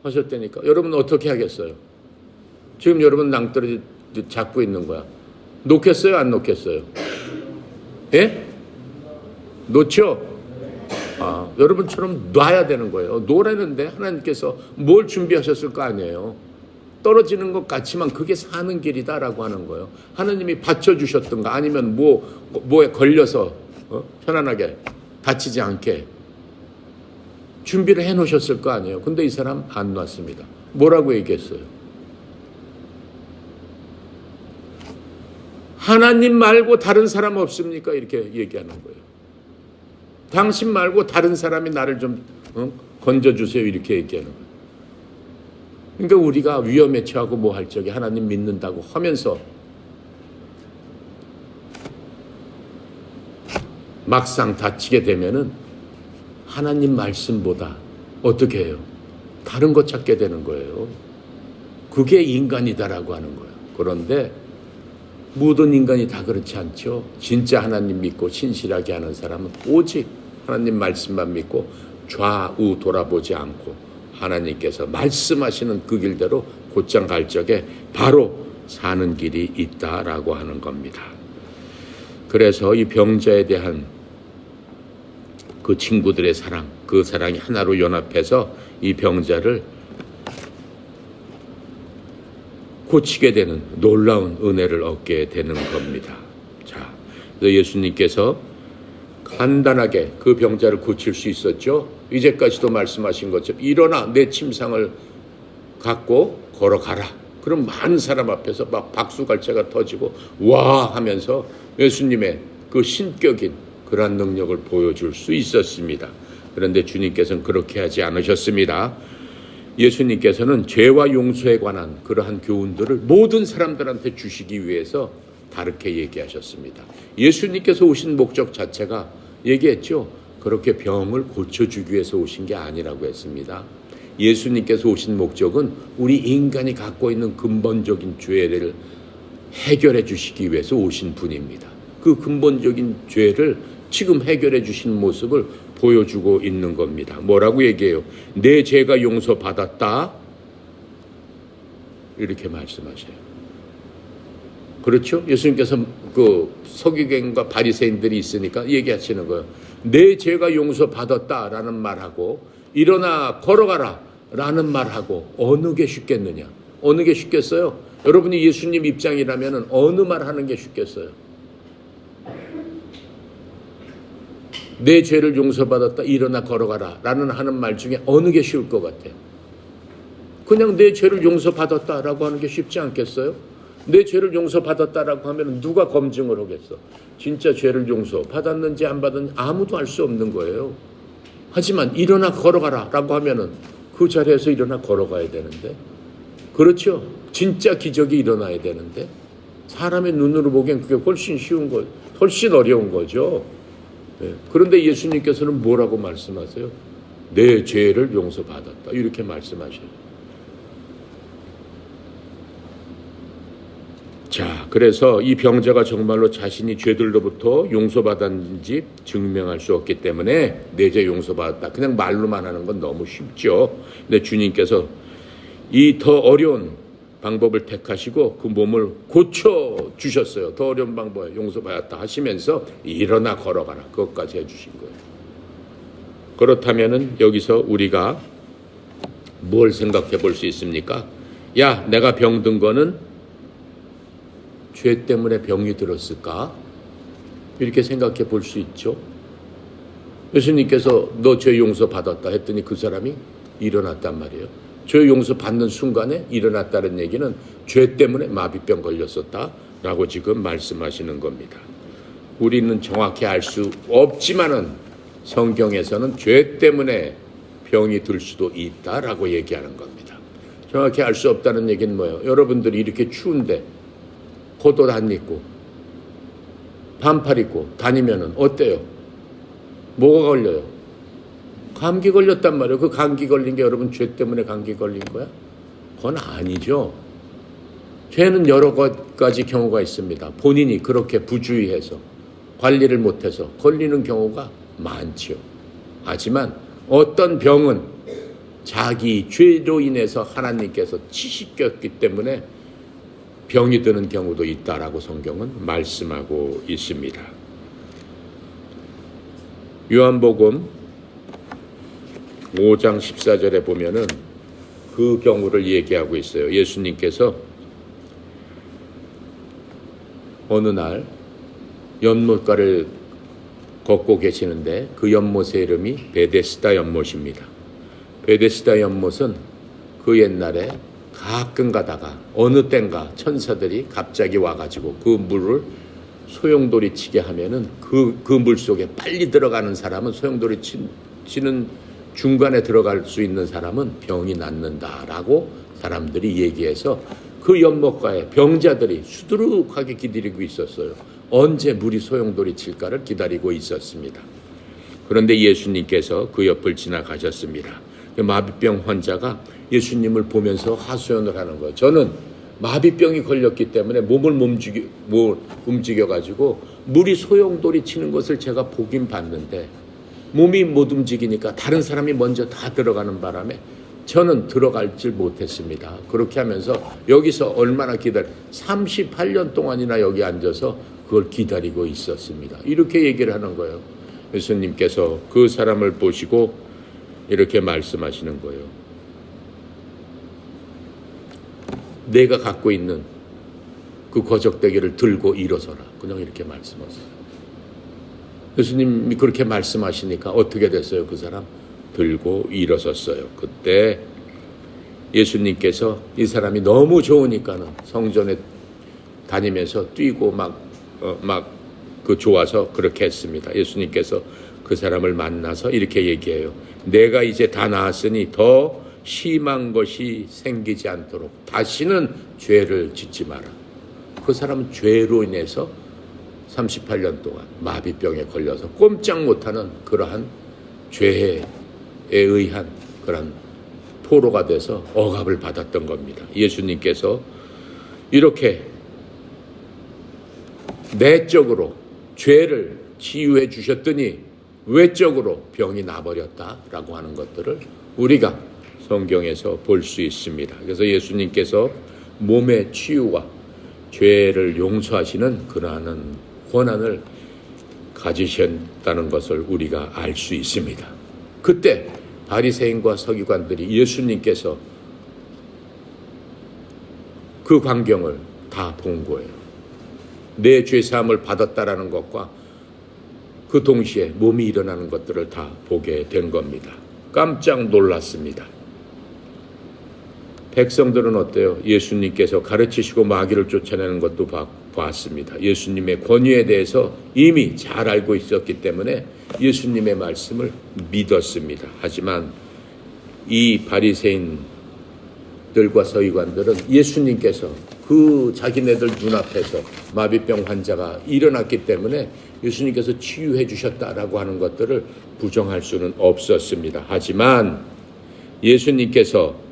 하셨다니까 여러분 어떻게 하겠어요? 지금 여러분 낭떠러지 잡고 있는 거야. 놓겠어요, 안 놓겠어요? 예? 놓죠? 여러분처럼 놔야 되는 거예요. 놓으라는데 하나님께서 뭘 준비하셨을 거 아니에요. 떨어지는 것 같지만 그게 사는 길이다라고 하는 거예요. 하나님이 받쳐주셨던가 아니면 뭐에 걸려서 편안하게 다치지 않게 준비를 해놓으셨을 거 아니에요. 근데 이 사람 안 놨습니다. 뭐라고 얘기했어요? 하나님 말고 다른 사람 없습니까? 이렇게 얘기하는 거예요. 당신 말고 다른 사람이 나를 좀 건져주세요. 이렇게 얘기하는 거예요. 그러니까 우리가 위험에 처하고 뭐 할 적에 하나님 믿는다고 하면서 막상 다치게 되면은 하나님 말씀보다 어떻게 해요? 다른 것 찾게 되는 거예요. 그게 인간이다라고 하는 거예요. 그런데 모든 인간이 다 그렇지 않죠. 진짜 하나님 믿고 신실하게 하는 사람은 오직 하나님 말씀만 믿고 좌우 돌아보지 않고 하나님께서 말씀하시는 그 길대로 곧장 갈 적에 바로 사는 길이 있다라고 하는 겁니다. 그래서 이 병자에 대한 그 친구들의 사랑, 그 사랑이 하나로 연합해서 이 병자를 고치게 되는 놀라운 은혜를 얻게 되는 겁니다. 자, 그래서 예수님께서 간단하게 그 병자를 고칠 수 있었죠. 이제까지도 말씀하신 것처럼 일어나 내 침상을 갖고 걸어가라. 그럼 많은 사람 앞에서 막 박수갈채가 터지고 와 하면서 예수님의 그 신격인 그러한 능력을 보여줄 수 있었습니다. 그런데 주님께서는 그렇게 하지 않으셨습니다. 예수님께서는 죄와 용서에 관한 그러한 교훈들을 모든 사람들한테 주시기 위해서 다르게 얘기하셨습니다. 예수님께서 오신 목적 자체가 얘기했죠. 그렇게 병을 고쳐주기 위해서 오신 게 아니라고 했습니다. 예수님께서 오신 목적은 우리 인간이 갖고 있는 근본적인 죄를 해결해 주시기 위해서 오신 분입니다. 그 근본적인 죄를 지금 해결해 주신 모습을 보여주고 있는 겁니다. 뭐라고 얘기해요? 내 죄가 용서받았다. 이렇게 말씀하셔요. 그렇죠? 예수님께서 그 서기관과 바리새인들이 있으니까 얘기하시는 거예요. 내 죄가 용서받았다라는 말하고 일어나 걸어가라 라는 말하고 어느 게 쉽겠느냐? 어느 게 쉽겠어요? 여러분이 예수님 입장이라면 어느 말 하는 게 쉽겠어요? 내 죄를 용서받았다 일어나 걸어가라 라는 하는 말 중에 어느 게 쉬울 것 같아요? 그냥 내 죄를 용서받았다라고 하는 게 쉽지 않겠어요? 내 죄를 용서받았다라고 하면 누가 검증을 하겠어? 진짜 죄를 용서받았는지 안 받았는지 아무도 알 수 없는 거예요. 하지만 일어나 걸어가라 라고 하면은 그 자리에서 일어나 걸어가야 되는데, 그렇죠? 진짜 기적이 일어나야 되는데 사람의 눈으로 보기엔 그게 훨씬 쉬운 거, 훨씬 어려운 거죠. 네. 그런데 예수님께서는 뭐라고 말씀하세요? 내 죄를 용서받았다 이렇게 말씀하셔요. 자, 그래서 이 병자가 정말로 자신이 죄들로부터 용서받았는지 증명할 수 없기 때문에 내 죄 용서받았다. 그냥 말로만 하는 건 너무 쉽죠. 근데 주님께서 이 더 어려운 방법을 택하시고 그 몸을 고쳐 주셨어요. 더 어려운 방법 용서받았다 하시면서 일어나 걸어가라. 그것까지 해주신 거예요. 그렇다면은 여기서 우리가 뭘 생각해 볼 수 있습니까? 야, 내가 병든 거는 죄 때문에 병이 들었을까? 이렇게 생각해 볼 수 있죠. 예수님께서 너 죄 용서 받았다 했더니 그 사람이 일어났단 말이에요. 죄 용서 받는 순간에 일어났다는 얘기는 죄 때문에 마비병 걸렸었다라고 지금 말씀하시는 겁니다. 우리는 정확히 알 수 없지만은 성경에서는 죄 때문에 병이 들 수도 있다라고 얘기하는 겁니다. 정확히 알 수 없다는 얘기는 뭐예요? 여러분들이 이렇게 추운데 겉옷 안 입고 반팔 입고 다니면은 어때요? 뭐가 걸려요? 감기 걸렸단 말이에요. 그 감기 걸린 게 여러분 죄 때문에 감기 걸린 거야? 그건 아니죠. 죄는 여러 가지 경우가 있습니다. 본인이 그렇게 부주의해서 관리를 못해서 걸리는 경우가 많죠. 하지만 어떤 병은 자기 죄로 인해서 하나님께서 치시켰기 때문에 병이 드는 경우도 있다라고 성경은 말씀하고 있습니다. 요한복음 5장 14절에 보면은 그 경우를 얘기하고 있어요. 예수님께서 어느 날 연못가를 걷고 계시는데 그 연못의 이름이 베데스다 연못입니다. 베데스다 연못은 그 옛날에 가끔 가다가 어느 땐가 천사들이 갑자기 와가지고 그 물을 소용돌이 치게 하면은 그 물 속에 빨리 들어가는 사람은 소용돌이 치는 중간에 들어갈 수 있는 사람은 병이 낫는다라고 사람들이 얘기해서 그 연못가에 병자들이 수두룩하게 기다리고 있었어요. 언제 물이 소용돌이 칠까를 기다리고 있었습니다. 그런데 예수님께서 그 옆을 지나가셨습니다. 마비병 환자가 예수님을 보면서 하소연을 하는 거예요. 저는 마비병이 걸렸기 때문에 몸을 움직여가지고 물이 소용돌이 치는 것을 제가 보긴 봤는데 몸이 못 움직이니까 다른 사람이 먼저 다 들어가는 바람에 저는 들어갈 줄 못했습니다. 그렇게 하면서 여기서 얼마나 38년 동안이나 여기 앉아서 그걸 기다리고 있었습니다. 이렇게 얘기를 하는 거예요. 예수님께서 그 사람을 보시고 이렇게 말씀하시는 거예요. 내가 갖고 있는 그 거적대기를 들고 일어서라. 그냥 이렇게 말씀하세요. 예수님이 그렇게 말씀하시니까 어떻게 됐어요? 그 사람 들고 일어섰어요. 그때 예수님께서 이 사람이 너무 좋으니까는 성전에 다니면서 뛰고 막 그 좋아서 그렇게 했습니다. 예수님께서 그 사람을 만나서 이렇게 얘기해요. 내가 이제 다 나았으니 더 심한 것이 생기지 않도록 다시는 죄를 짓지 마라. 그 사람은 죄로 인해서 38년 동안 마비병에 걸려서 꼼짝 못하는 그러한 죄에 의한 그러한 포로가 돼서 억압을 받았던 겁니다. 예수님께서 이렇게 내적으로 죄를 치유해 주셨더니 외적으로 병이 나버렸다라고 하는 것들을 우리가 성경에서 볼 수 있습니다. 그래서 예수님께서 몸의 치유와 죄를 용서하시는 그러한 권한을 가지셨다는 것을 우리가 알 수 있습니다. 그때 바리새인과 서기관들이 예수님께서 그 광경을 다 본 거예요. 내 죄사함을 받았다라는 것과 그 동시에 몸이 일어나는 것들을 다 보게 된 겁니다. 깜짝 놀랐습니다. 백성들은 어때요? 예수님께서 가르치시고 마귀를 쫓아내는 것도 봤습니다. 예수님의 권위에 대해서 이미 잘 알고 있었기 때문에 예수님의 말씀을 믿었습니다. 하지만 이 바리새인들과 서기관들은 예수님께서 그 자기네들 눈앞에서 마비병 환자가 일어났기 때문에 예수님께서 치유해 주셨다라고 하는 것들을 부정할 수는 없었습니다. 하지만 예수님께서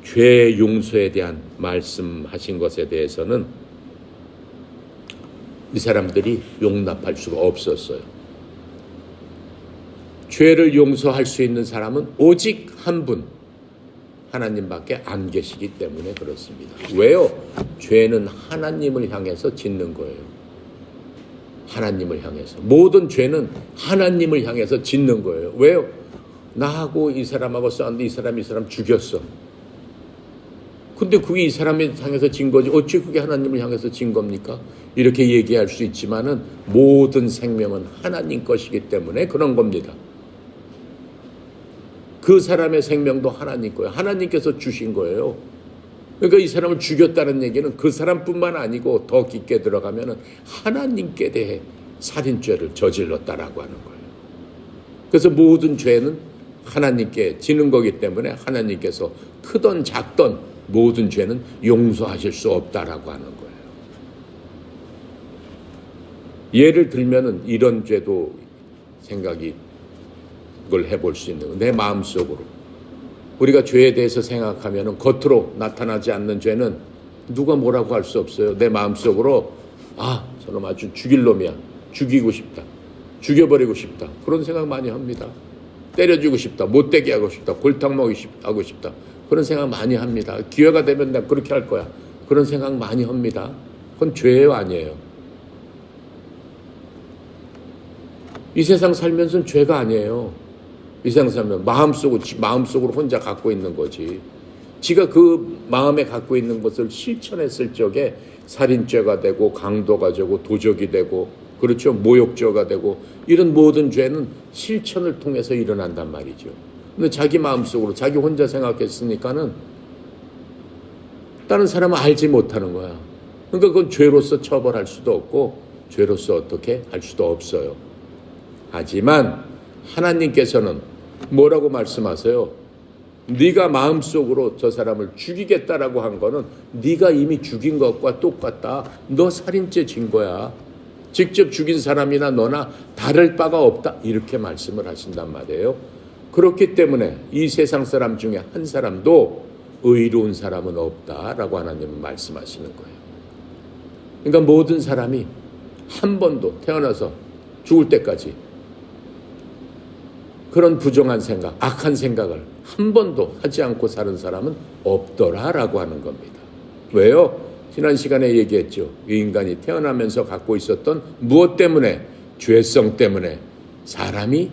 죄 용서에 대한 말씀하신 것에 대해서는 이 사람들이 용납할 수가 없었어요. 죄를 용서할 수 있는 사람은 오직 한 분, 하나님밖에 안 계시기 때문에 그렇습니다. 왜요? 죄는 하나님을 향해서 짓는 거예요. 하나님을 향해서. 모든 죄는 하나님을 향해서 짓는 거예요. 왜요? 나하고 이 사람하고 싸웠는데 이 사람 죽였어. 근데 그게 이 사람을 향해서 진 거지. 어찌 그게 하나님을 향해서 진 겁니까? 이렇게 얘기할 수 있지만은 모든 생명은 하나님 것이기 때문에 그런 겁니다. 그 사람의 생명도 하나님 거예요. 하나님께서 주신 거예요. 그러니까 이 사람을 죽였다는 얘기는 그 사람뿐만 아니고 더 깊게 들어가면은 하나님께 대해 살인죄를 저질렀다라고 하는 거예요. 그래서 모든 죄는 하나님께 지는 거기 때문에 하나님께서 크던 작던 모든 죄는 용서하실 수 없다라고 하는 거예요. 예를 들면은 이런 죄도 생각이 그걸 해볼 수 있는 거예요. 내 마음속으로 우리가 죄에 대해서 생각하면은 겉으로 나타나지 않는 죄는 누가 뭐라고 할 수 없어요. 내 마음속으로 저놈 아주 죽일 놈이야. 죽이고 싶다. 죽여버리고 싶다. 그런 생각 많이 합니다. 때려주고 싶다. 못되게 하고 싶다. 골탕 하고 싶다. 그런 생각 많이 합니다. 기회가 되면 내가 그렇게 할 거야. 그런 생각 많이 합니다. 그건 죄예요, 아니에요? 이 세상 살면서는 죄가 아니에요. 이 세상 살면 마음속으로 혼자 갖고 있는 거지. 지가 그 마음에 갖고 있는 것을 실천했을 적에 살인죄가 되고 강도가 되고 도적이 되고 그렇죠. 모욕죄가 되고 이런 모든 죄는 실천을 통해서 일어난단 말이죠. 근데 자기 마음속으로 자기 혼자 생각했으니까는 다른 사람은 알지 못하는 거야. 그러니까 그건 죄로서 처벌할 수도 없고 죄로서 어떻게 할 수도 없어요. 하지만 하나님께서는 뭐라고 말씀하세요? 네가 마음속으로 저 사람을 죽이겠다라고 한 거는 네가 이미 죽인 것과 똑같다. 너 살인죄 진 거야. 직접 죽인 사람이나 너나 다를 바가 없다. 이렇게 말씀을 하신단 말이에요. 그렇기 때문에 이 세상 사람 중에 한 사람도 의로운 사람은 없다라고 하나님은 말씀하시는 거예요. 그러니까 모든 사람이 한 번도 태어나서 죽을 때까지 그런 부정한 생각, 악한 생각을 한 번도 하지 않고 사는 사람은 없더라라고 하는 겁니다. 왜요? 지난 시간에 얘기했죠. 이 인간이 태어나면서 갖고 있었던 무엇 때문에? 죄성 때문에 사람이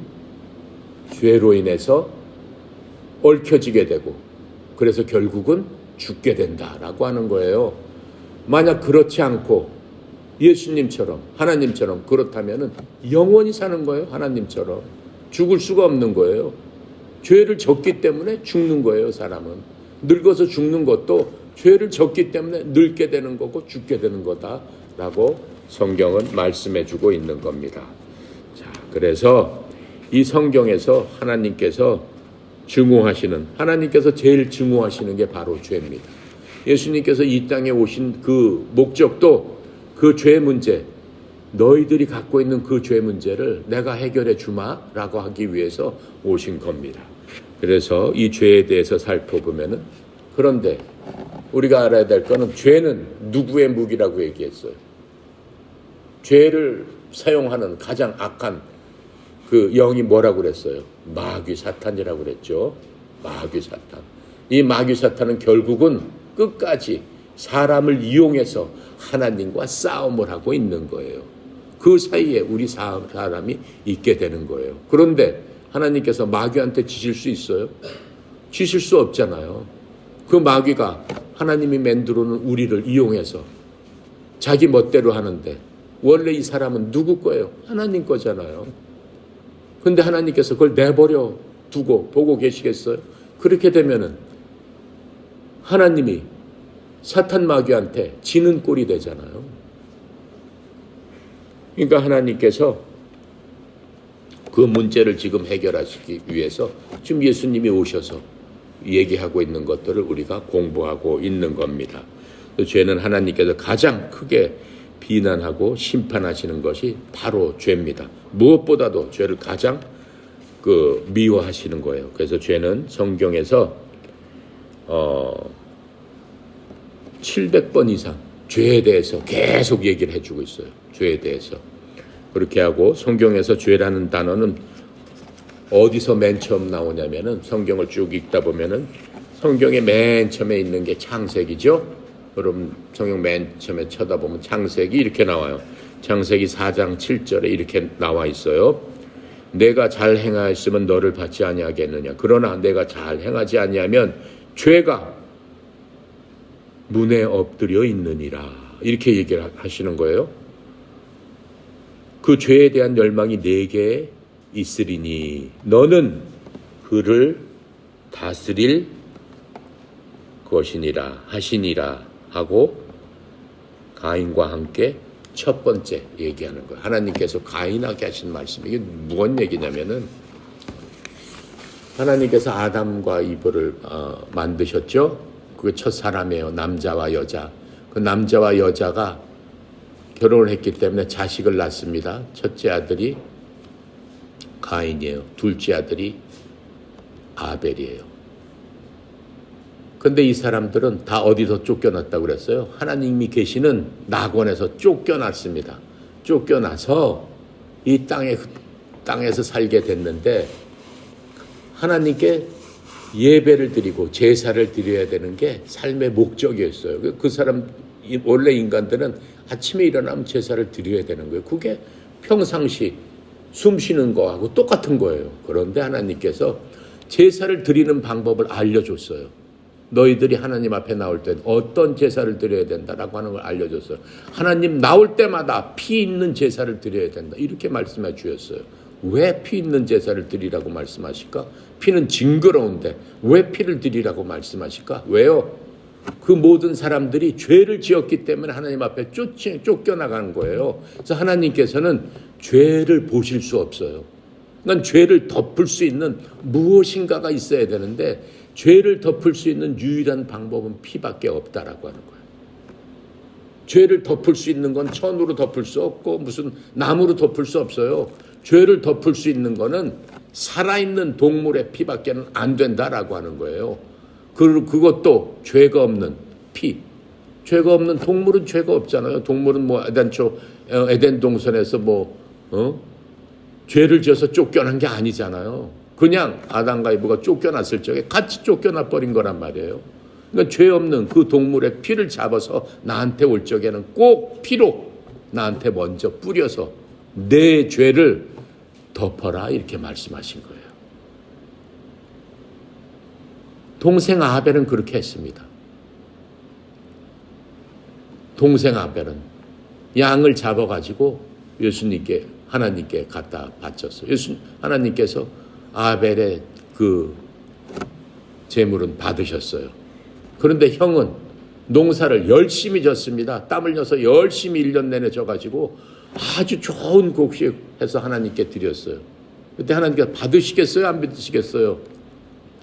죄로 인해서 얽혀지게 되고 그래서 결국은 죽게 된다라고 하는 거예요. 만약 그렇지 않고 예수님처럼 하나님처럼 그렇다면은 영원히 사는 거예요. 하나님처럼 죽을 수가 없는 거예요. 죄를 졌기 때문에 죽는 거예요. 사람은 늙어서 죽는 것도 죄를 졌기 때문에 늙게 되는 거고 죽게 되는 거다라고 성경은 말씀해 주고 있는 겁니다. 자, 그래서 이 성경에서 하나님께서 제일 증오하시는 게 바로 죄입니다. 예수님께서 이 땅에 오신 그 목적도 그 죄 문제, 너희들이 갖고 있는 그 죄 문제를 내가 해결해 주마라고 하기 위해서 오신 겁니다. 그래서 이 죄에 대해서 살펴보면은 그런데 우리가 알아야 될 거는 죄는 누구의 무기라고 얘기했어요. 죄를 사용하는 가장 악한 그 영이 뭐라고 그랬어요? 마귀 사탄이라고 그랬죠. 마귀 사탄. 이 마귀 사탄은 결국은 끝까지 사람을 이용해서 하나님과 싸움을 하고 있는 거예요. 그 사이에 우리 사람이 있게 되는 거예요. 그런데 하나님께서 마귀한테 지실 수 있어요? 지실 수 없잖아요. 그 마귀가 하나님이 만들어놓은 우리를 이용해서 자기 멋대로 하는데 원래 이 사람은 누구 거예요? 하나님 거잖아요. 근데 하나님께서 그걸 내버려 두고 보고 계시겠어요? 그렇게 되면은 하나님이 사탄 마귀한테 지는 꼴이 되잖아요. 그러니까 하나님께서 그 문제를 지금 해결하시기 위해서 지금 예수님이 오셔서 얘기하고 있는 것들을 우리가 공부하고 있는 겁니다. 죄는 하나님께서 가장 크게 비난하고 심판하시는 것이 바로 죄입니다. 무엇보다도 죄를 가장 미워하시는 거예요. 그래서 죄는 성경에서 700번 이상 죄에 대해서 계속 얘기를 해주고 있어요. 죄에 대해서. 그렇게 하고 성경에서 죄라는 단어는 어디서 맨 처음 나오냐면은 성경을 쭉 읽다 보면은 성경의 맨 처음에 있는 게 창세기죠. 여러분 성경 맨 처음에 쳐다보면 창세기 이렇게 나와요. 창세기 4장 7절에 이렇게 나와 있어요. 내가 잘 행하였으면 너를 받지 아니하겠느냐. 그러나 내가 잘 행하지 아니하면 죄가 문에 엎드려 있느니라. 이렇게 얘기를 하시는 거예요. 그 죄에 대한 열망이 내게 있으리니 너는 그를 다스릴 것이니라 하시니라 하고 가인과 함께 첫 번째 얘기하는 거예요. 하나님께서 가인에게 하신 말씀. 이게 무슨 얘기냐면은 하나님께서 아담과 이브를 만드셨죠. 그게 첫 사람이에요. 남자와 여자. 그 남자와 여자가 결혼을 했기 때문에 자식을 낳습니다. 첫째 아들이 가인이에요. 둘째 아들이 아벨이에요. 근데 이 사람들은 다 어디서 쫓겨났다고 그랬어요? 하나님이 계시는 낙원에서 쫓겨났습니다. 쫓겨나서 이 땅에서 살게 됐는데 하나님께 예배를 드리고 제사를 드려야 되는 게 삶의 목적이었어요. 그 사람 원래 인간들은 아침에 일어나면 제사를 드려야 되는 거예요. 그게 평상시 숨 쉬는 거하고 똑같은 거예요. 그런데 하나님께서 제사를 드리는 방법을 알려줬어요. 너희들이 하나님 앞에 나올 때 어떤 제사를 드려야 된다라고 하는 걸 알려줬어요. 하나님 나올 때마다 피 있는 제사를 드려야 된다. 이렇게 말씀해 주셨어요. 왜 피 있는 제사를 드리라고 말씀하실까? 피는 징그러운데 왜 피를 드리라고 말씀하실까? 왜요? 그 모든 사람들이 죄를 지었기 때문에 하나님 앞에 쫓겨나가는 거예요. 그래서 하나님께서는 죄를 보실 수 없어요. 그러니까 죄를 덮을 수 있는 무엇인가가 있어야 되는데 죄를 덮을 수 있는 유일한 방법은 피밖에 없다라고 하는 거예요. 죄를 덮을 수 있는 건 천으로 덮을 수 없고 무슨 나무로 덮을 수 없어요. 죄를 덮을 수 있는 거는 살아있는 동물의 피밖에는 안 된다라고 하는 거예요. 그것도 죄가 없는 피. 죄가 없는 동물은 죄가 없잖아요. 동물은 뭐 에덴 동산에서 죄를 지어서 쫓겨난 게 아니잖아요. 그냥 아담과 이브가 쫓겨났을 적에 같이 쫓겨나 버린 거란 말이에요. 그러니까 죄 없는 그 동물의 피를 잡아서 나한테 올 적에는 꼭 피로 나한테 먼저 뿌려서 내 죄를 덮어라 이렇게 말씀하신 거예요. 동생 아벨은 그렇게 했습니다. 동생 아벨은 양을 잡아가지고 예수님께 하나님께 갖다 바쳤어요. 하나님께서 아벨의 그 제물은 받으셨어요. 그런데 형은 농사를 열심히 졌습니다. 땀 흘려서 열심히 1년 내내 져가지고 아주 좋은 곡식 해서 하나님께 드렸어요. 그때 하나님께서 받으시겠어요? 안 받으시겠어요?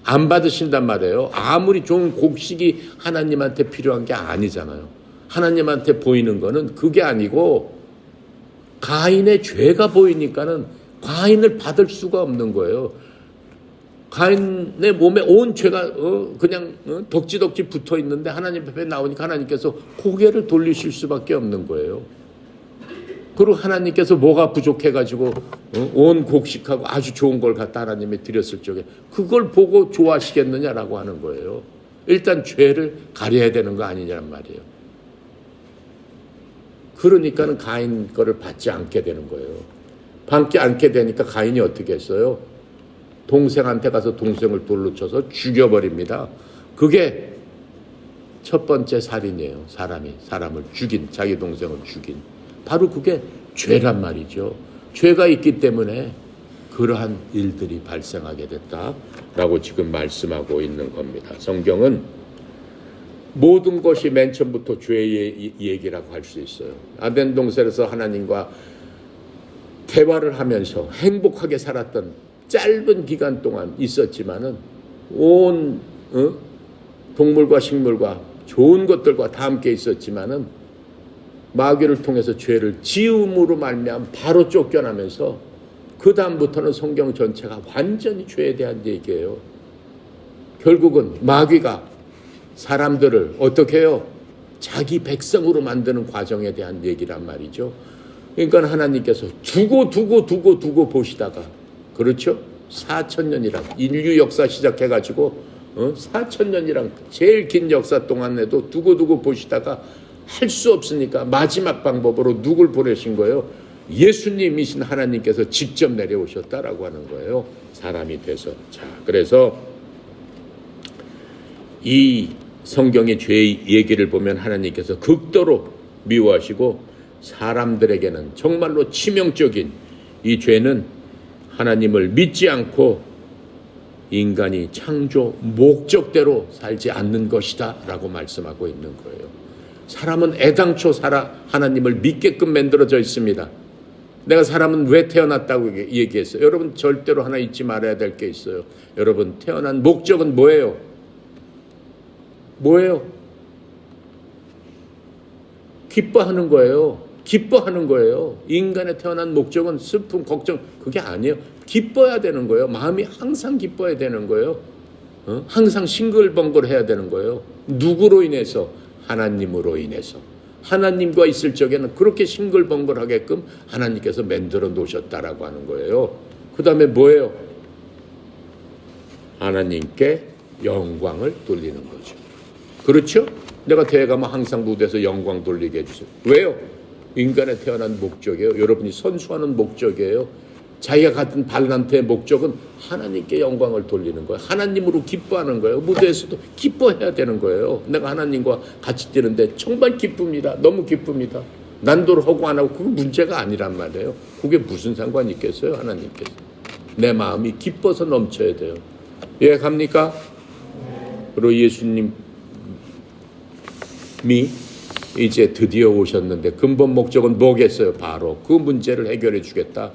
안 받으신단 말이에요. 아무리 좋은 곡식이 하나님한테 필요한 게 아니잖아요. 하나님한테 보이는 거는 그게 아니고 가인의 죄가 보이니까는 가인을 받을 수가 없는 거예요. 가인의 몸에 온 죄가 그냥 덕지덕지 붙어 있는데 하나님 앞에 나오니까 하나님께서 고개를 돌리실 수밖에 없는 거예요. 그리고 하나님께서 뭐가 부족해가지고 온 곡식하고 아주 좋은 걸 갖다 하나님에 드렸을 적에 그걸 보고 좋아하시겠느냐라고 하는 거예요. 일단 죄를 가려야 되는 거 아니냐는 말이에요. 그러니까는 가인 거를 받지 않게 되는 거예요. 받지 않게 되니까 가인이 어떻게 했어요? 동생한테 가서 동생을 돌로 쳐서 죽여버립니다. 그게 첫 번째 살인이에요. 사람을 죽인, 자기 동생을 죽인. 바로 그게 죄란 말이죠. 죄가 있기 때문에 그러한 일들이 발생하게 됐다라고 지금 말씀하고 있는 겁니다. 성경은 모든 것이 맨 처음부터 죄의 얘기라고 할 수 있어요. 아덴 동산에서 하나님과 대화를 하면서 행복하게 살았던 짧은 기간 동안 있었지만은 온 동물과 식물과 좋은 것들과 다 함께 있었지만은 마귀를 통해서 죄를 지음으로 말미암아 바로 쫓겨나면서 그 다음부터는 성경 전체가 완전히 죄에 대한 얘기예요. 결국은 마귀가 사람들을 어떻게 해요? 자기 백성으로 만드는 과정에 대한 얘기란 말이죠. 그러니까 하나님께서 두고 보시다가, 그렇죠? 4,000년이란 인류 역사 시작해가지고 4,000년이란 제일 긴 역사 동안에도 두고 보시다가 할 수 없으니까 마지막 방법으로 누굴 보내신 거예요? 예수님이신 하나님께서 직접 내려오셨다라고 하는 거예요. 사람이 돼서. 자, 그래서 이 성경의 죄의 얘기를 보면 하나님께서 극도로 미워하시고 사람들에게는 정말로 치명적인 이 죄는 하나님을 믿지 않고 인간이 창조 목적대로 살지 않는 것이다 라고 말씀하고 있는 거예요. 사람은 애당초 하나님을 믿게끔 만들어져 있습니다. 내가 사람은 왜 태어났다고 얘기했어요. 여러분 절대로 하나 잊지 말아야 될 게 있어요. 여러분 태어난 목적은 뭐예요? 뭐예요? 기뻐하는 거예요. 기뻐하는 거예요. 인간의 태어난 목적은 슬픔, 걱정 그게 아니에요. 기뻐야 되는 거예요. 마음이 항상 기뻐야 되는 거예요. 항상 싱글벙글해야 되는 거예요. 누구로 인해서? 하나님으로 인해서. 하나님과 있을 적에는 그렇게 싱글벙글하게끔 하나님께서 만들어 놓으셨다라고 하는 거예요. 그 다음에 뭐예요? 하나님께 영광을 돌리는 거죠. 그렇죠? 내가 대회 가면 항상 무대에서 영광 돌리게 해주세요. 왜요? 인간에 태어난 목적이에요. 여러분이 선수하는 목적이에요. 자기가 같은 발란트의 목적은 하나님께 영광을 돌리는 거예요. 하나님으로 기뻐하는 거예요. 무대에서도 기뻐해야 되는 거예요. 내가 하나님과 같이 뛰는데 정말 기쁩니다. 너무 기쁩니다. 난도를 하고 안 하고 그거 문제가 아니란 말이에요. 그게 무슨 상관이 있겠어요? 하나님께서. 내 마음이 기뻐서 넘쳐야 돼요. 이해 갑니까? 그리고 예수님이 이제 드디어 오셨는데 근본 목적은 뭐겠어요? 바로 그 문제를 해결해 주겠다.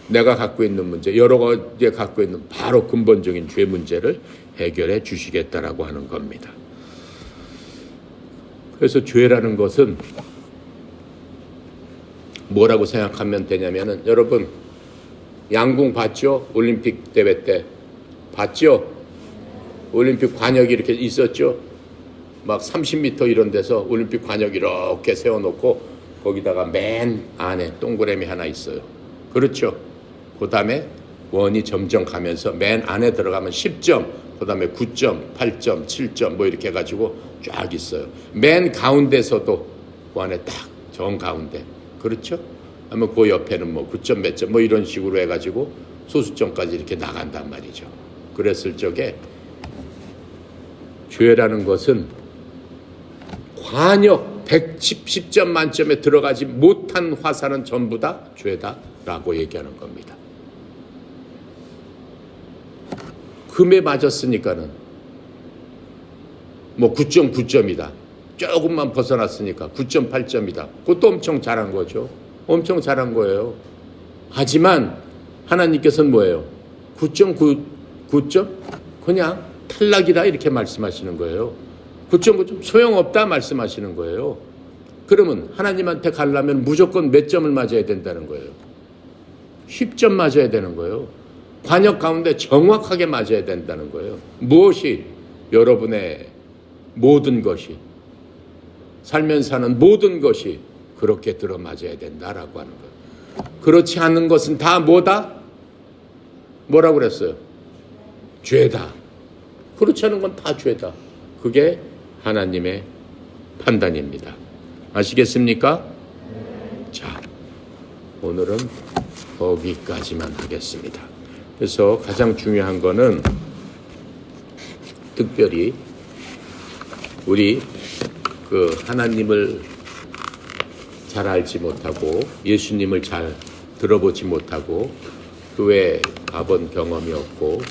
내가 갖고 있는 문제, 여러 가지 갖고 있는 바로 근본적인 죄 문제를 해결해 주시겠다라고 하는 겁니다. 그래서 죄라는 것은 뭐라고 생각하면 되냐면은, 여러분 양궁 봤죠? 올림픽 대회 때 봤죠? 올림픽 관역이 이렇게 있었죠? 막 30m 이런 데서 올림픽 관역 이렇게 세워놓고 거기다가 맨 안에 동그라미 하나 있어요. 그렇죠? 그 다음에 원이 점점 가면서 맨 안에 들어가면 10점, 그 다음에 9점, 8점, 7점 뭐 이렇게 해가지고 쫙 있어요. 맨 가운데서도 그 안에 딱 정 가운데. 그렇죠? 하면 그 옆에는 뭐 9점 몇 점 뭐 이런 식으로 해가지고 소수점까지 이렇게 나간단 말이죠. 그랬을 적에 죄라는 것은 관역 110점 만점에 들어가지 못한 화살은 전부 다 죄다라고 얘기하는 겁니다. 금에 맞았으니까는 뭐 9.9점이다. 조금만 벗어났으니까 9.8점이다. 그것도 엄청 잘한 거죠. 엄청 잘한 거예요. 하지만 하나님께서는 뭐예요? 9.9점? 그냥 탈락이다 이렇게 말씀하시는 거예요. 9.9점 소용없다 말씀하시는 거예요. 그러면 하나님한테 가려면 무조건 몇 점을 맞아야 된다는 거예요? 10점 맞아야 되는 거예요. 관역 가운데 정확하게 맞아야 된다는 거예요. 무엇이? 여러분의 모든 것이, 살면서 사는 모든 것이 그렇게 들어맞아야 된다라고 하는 거예요. 그렇지 않은 것은 다 뭐다? 뭐라고 그랬어요? 죄다. 그렇지 않은 건 다 죄다. 그게 하나님의 판단입니다. 아시겠습니까? 자, 오늘은 거기까지만 하겠습니다. 그래서 가장 중요한 거는 특별히 우리 그 하나님을 잘 알지 못하고 예수님을 잘 들어보지 못하고 교회 가본 경험이 없고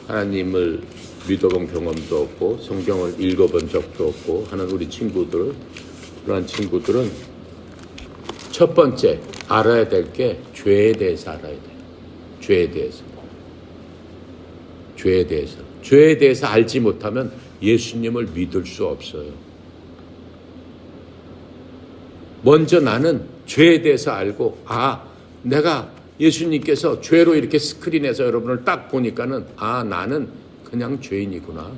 하나님을 믿어본 경험도 없고 성경을 읽어본 적도 없고 하는 우리 친구들, 그러한 친구들은 첫 번째 알아야 될 게 죄에 대해서 알아야 돼요. 죄에 대해서. 죄에 대해서. 죄에 대해서 알지 못하면 예수님을 믿을 수 없어요. 먼저 나는 죄에 대해서 알고, 내가 예수님께서 죄로 이렇게 스크린에서 여러분을 딱 보니까는 나는 그냥 죄인이구나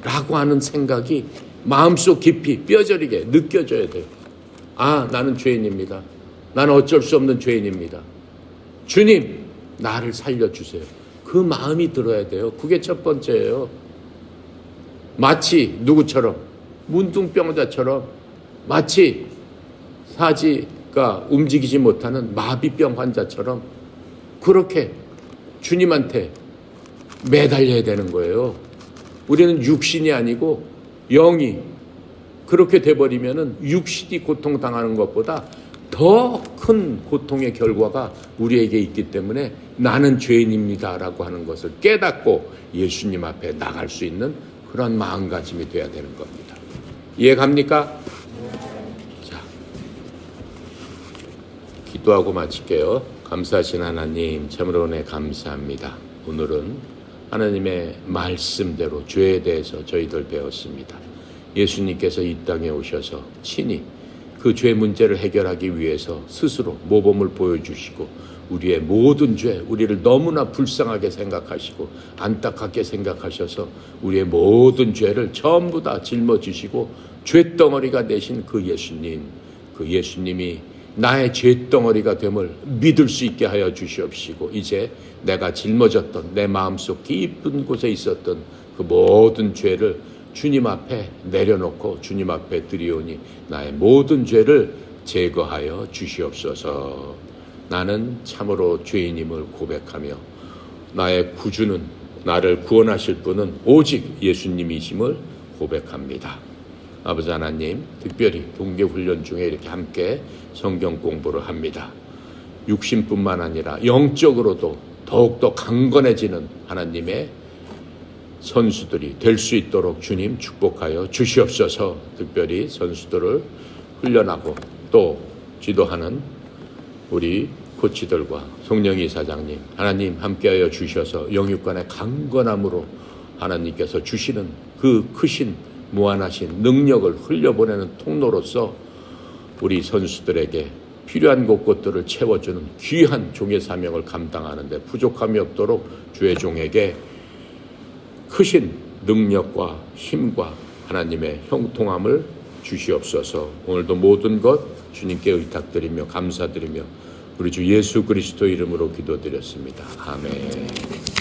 라고 하는 생각이 마음속 깊이 뼈저리게 느껴져야 돼요. 아, 나는 죄인입니다. 나는 어쩔 수 없는 죄인입니다. 주님, 나를 살려주세요. 그 마음이 들어야 돼요. 그게 첫 번째예요. 마치 누구처럼, 문둥병자처럼, 마치 사지가 움직이지 못하는 마비병 환자처럼 그렇게 주님한테 매달려야 되는 거예요. 우리는 육신이 아니고 영이 그렇게 돼버리면은 육신이 고통당하는 것보다 더 큰 고통의 결과가 우리에게 있기 때문에 나는 죄인입니다라고 하는 것을 깨닫고 예수님 앞에 나갈 수 있는 그런 마음가짐이 돼야 되는 겁니다. 이해갑니까? 자, 기도하고 마칠게요. 감사하신 하나님, 참으로 은혜 감사합니다. 오늘은 하나님의 말씀대로 죄에 대해서 저희들 배웠습니다. 예수님께서 이 땅에 오셔서 친히 그 죄 문제를 해결하기 위해서 스스로 모범을 보여주시고 우리의 모든 죄, 우리를 너무나 불쌍하게 생각하시고 안타깝게 생각하셔서 우리의 모든 죄를 전부 다 짊어지시고 죄덩어리가 되신 그 예수님, 그 예수님이 나의 죄덩어리가 됨을 믿을 수 있게 하여 주시옵시고 이제 내가 짊어졌던 내 마음속 깊은 곳에 있었던 그 모든 죄를 주님 앞에 내려놓고 주님 앞에 드리오니 나의 모든 죄를 제거하여 주시옵소서. 나는 참으로 죄인임을 고백하며 나의 구주는, 나를 구원하실 분은 오직 예수님이심을 고백합니다. 아버지 하나님, 특별히 동계훈련 중에 이렇게 함께 성경 공부를 합니다. 육신뿐만 아니라 영적으로도 더욱더 강건해지는 하나님의 선수들이 될 수 있도록 주님 축복하여 주시옵소서. 특별히 선수들을 훈련하고 또 지도하는 우리 코치들과 송영희 사장님, 하나님 함께하여 주셔서 영육간의 강건함으로 하나님께서 주시는 그 크신 무한하신 능력을 흘려보내는 통로로서 우리 선수들에게 필요한 곳곳들을 채워주는 귀한 종의 사명을 감당하는데 부족함이 없도록 주의 종에게 크신 능력과 힘과 하나님의 형통함을 주시옵소서. 오늘도 모든 것 주님께 의탁드리며 감사드리며 우리 주 예수 그리스도 이름으로 기도드렸습니다. 아멘.